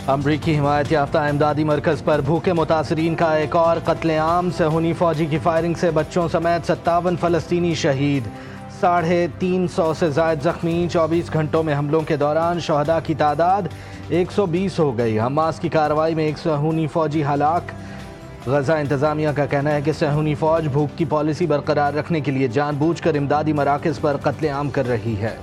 امریکی حمایت یافتہ امدادی مرکز پر بھوکے متاثرین کا ایک اور قتل عام، صہیونی فوجی کی فائرنگ سے بچوں سمیت 57 فلسطینی شہید، 350 سے زائد زخمی۔ 24 گھنٹوں میں حملوں کے دوران شہداء کی تعداد 120 ہو گئی۔ حماس کی کارروائی میں ایک صہیونی فوجی ہلاک۔ غزہ انتظامیہ کا کہنا ہے کہ صہیونی فوج بھوک کی پالیسی برقرار رکھنے کے لیے جان بوجھ کر امدادی مراکز پر قتل عام کر رہی ہے۔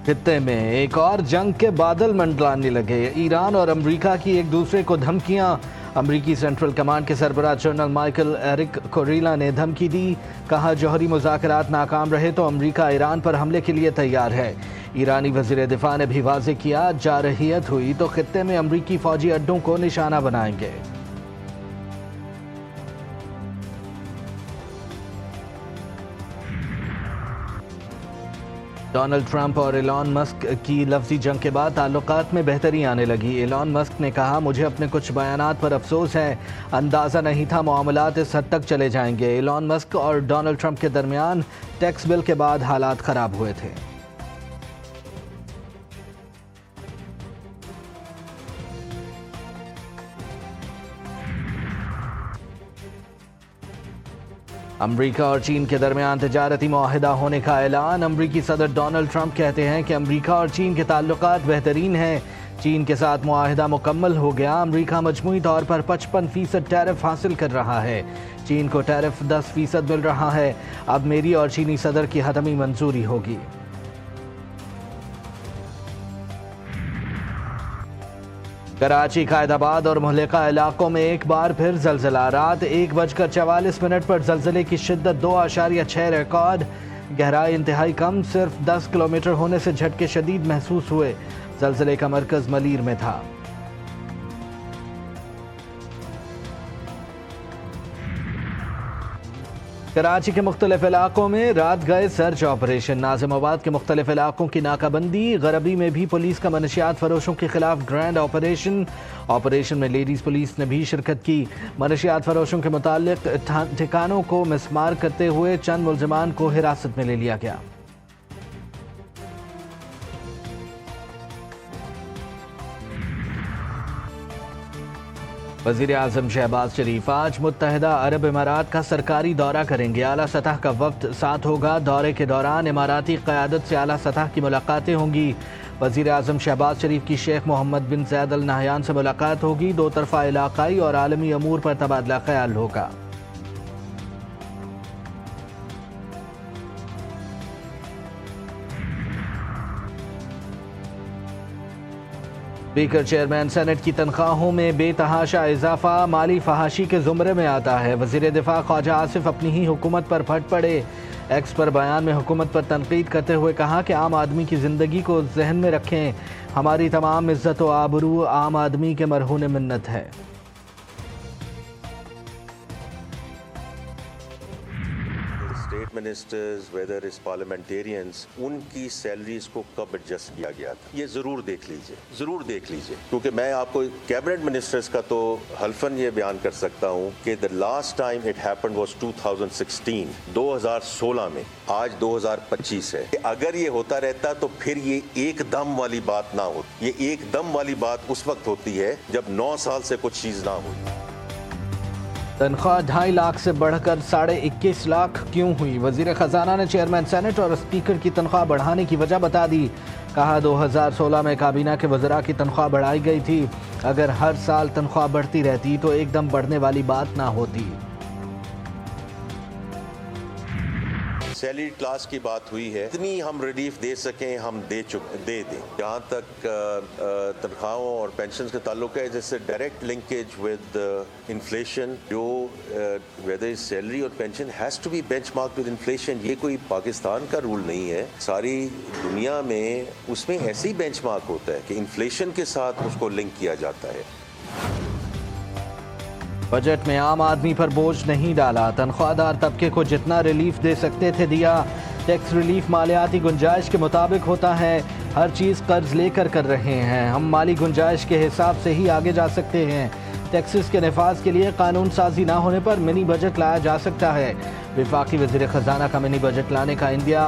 خطے میں ایک اور جنگ کے بادل منڈلانے لگے، ایران اور امریکہ کی ایک دوسرے کو دھمکیاں۔ امریکی سینٹرل کمانڈ کے سربراہ جنرل مائیکل ایرک کوریلا نے دھمکی دی، کہا جوہری مذاکرات ناکام رہے تو امریکہ ایران پر حملے کے لیے تیار ہے۔ ایرانی وزیر دفاع نے بھی واضح کیا، جارحیت ہوئی تو خطے میں امریکی فوجی اڈوں کو نشانہ بنائیں گے۔ ڈونلڈ ٹرمپ اور ایلان مسک کی لفظی جنگ کے بعد تعلقات میں بہتری آنے لگی۔ ایلان مسک نے کہا، مجھے اپنے کچھ بیانات پر افسوس ہے، اندازہ نہیں تھا معاملات اس حد تک چلے جائیں گے۔ ایلان مسک اور ڈونلڈ ٹرمپ کے درمیان ٹیکس بل کے بعد حالات خراب ہوئے تھے۔ امریکہ اور چین کے درمیان تجارتی معاہدہ ہونے کا اعلان۔ امریکی صدر ڈونلڈ ٹرمپ کہتے ہیں کہ امریکہ اور چین کے تعلقات بہترین ہیں، چین کے ساتھ معاہدہ مکمل ہو گیا۔ امریکہ مجموعی طور پر 55% ٹیرف حاصل کر رہا ہے، چین کو ٹیرف 10% مل رہا ہے۔ اب میری اور چینی صدر کی حتمی منظوری ہوگی۔ کراچی، قائد آباد اور مہلکہ علاقوں میں ایک بار پھر زلزلہ۔ رات 1:44 پر زلزلے کی شدت 2.6 ریکارڈ، گہرائی انتہائی کم، صرف 10 کلومیٹر ہونے سے جھٹکے شدید محسوس ہوئے۔ زلزلے کا مرکز ملیر میں تھا۔ کراچی کے مختلف علاقوں میں رات گئے سرچ آپریشن۔ ناظم آباد کے مختلف علاقوں کی ناکہ بندی، غربی میں بھی پولیس کا منشیات فروشوں کے خلاف گرینڈ آپریشن میں لیڈیز پولیس نے بھی شرکت کی۔ منشیات فروشوں کے متعلق ٹھکانوں کو مسمار کرتے ہوئے چند ملزمان کو حراست میں لے لیا گیا۔ وزیر اعظم شہباز شریف آج متحدہ عرب امارات کا سرکاری دورہ کریں گے۔ اعلیٰ سطح کا وفد ساتھ ہوگا۔ دورے کے دوران اماراتی قیادت سے اعلیٰ سطح کی ملاقاتیں ہوں گی۔ وزیر اعظم شہباز شریف کی شیخ محمد بن زاید ال نہیان سے ملاقات ہوگی۔ دو طرفہ علاقائی اور عالمی امور پر تبادلہ خیال ہوگا۔ اسپیکر چیئرمین سینٹ کی تنخواہوں میں بے تحاشا اضافہ مالی فحاشی کے زمرے میں آتا ہے۔ وزیر دفاع خواجہ آصف اپنی ہی حکومت پر پھٹ پڑے۔ ایکس پر بیان میں حکومت پر تنقید کرتے ہوئے کہا کہ عام آدمی کی زندگی کو ذہن میں رکھیں، ہماری تمام عزت و آبرو عام آدمی کے مرہون منت ہے۔ اسٹیٹ منسٹرز ویدر اس پارلیمنٹیرینز، ان کی سیلریز کو کب ایڈجسٹ کیا گیا تھا، یہ ضرور دیکھ لیجئے کیونکہ میں آپ کو کیبنٹ منسٹرز کا تو حلفاً یہ بیان کر سکتا ہوں کہ the last time it happened was 2016 میں، آج 2025 ہے۔ اگر یہ ہوتا رہتا تو پھر یہ ایک دم والی بات نہ ہوتی۔ یہ ایک دم والی بات اس وقت ہوتی ہے جب 9 سال سے کچھ چیز نہ ہوئی۔ تنخواہ 2.5 لاکھ سے بڑھ کر 21.5 لاکھ کیوں ہوئی؟ وزیر خزانہ نے چیئرمین سینٹ اور اسپیکر کی تنخواہ بڑھانے کی وجہ بتا دی۔ کہا 2016 میں کابینہ کے وزراء کی تنخواہ بڑھائی گئی تھی، اگر ہر سال تنخواہ بڑھتی رہتی تو ایک دم بڑھنے والی بات نہ ہوتی۔ سیلری کلاس کی بات ہوئی ہے، اتنی ہم ریلیف دے سکیں ہم دے دیں۔ جہاں تک تنخواہوں اور پینشنز کا تعلق ہے، جیسے ڈائریکٹ لنکیج ود انفلیشن، جو ویدر سیلری اور pension has to be benchmark with inflation, یہ کوئی پاکستان کا رول نہیں ہے، ساری دنیا میں اس میں ایسے ہی بینچ مارک ہوتا ہے کہ انفلیشن کے ساتھ اس کو لنک کیا جاتا ہے۔ بجٹ میں عام آدمی پر بوجھ نہیں ڈالا، تنخواہ دار طبقے کو جتنا ریلیف دے سکتے تھے دیا۔ ٹیکس ریلیف مالیاتی گنجائش کے مطابق ہوتا ہے، ہر چیز قرض لے کر رہے ہیں، ہم مالی گنجائش کے حساب سے ہی آگے جا سکتے ہیں۔ ٹیکسز کے نفاذ کے لیے قانون سازی نہ ہونے پر منی بجٹ لایا جا سکتا ہے۔ وفاقی وزیر خزانہ کا منی بجٹ لانے کا عندیہ۔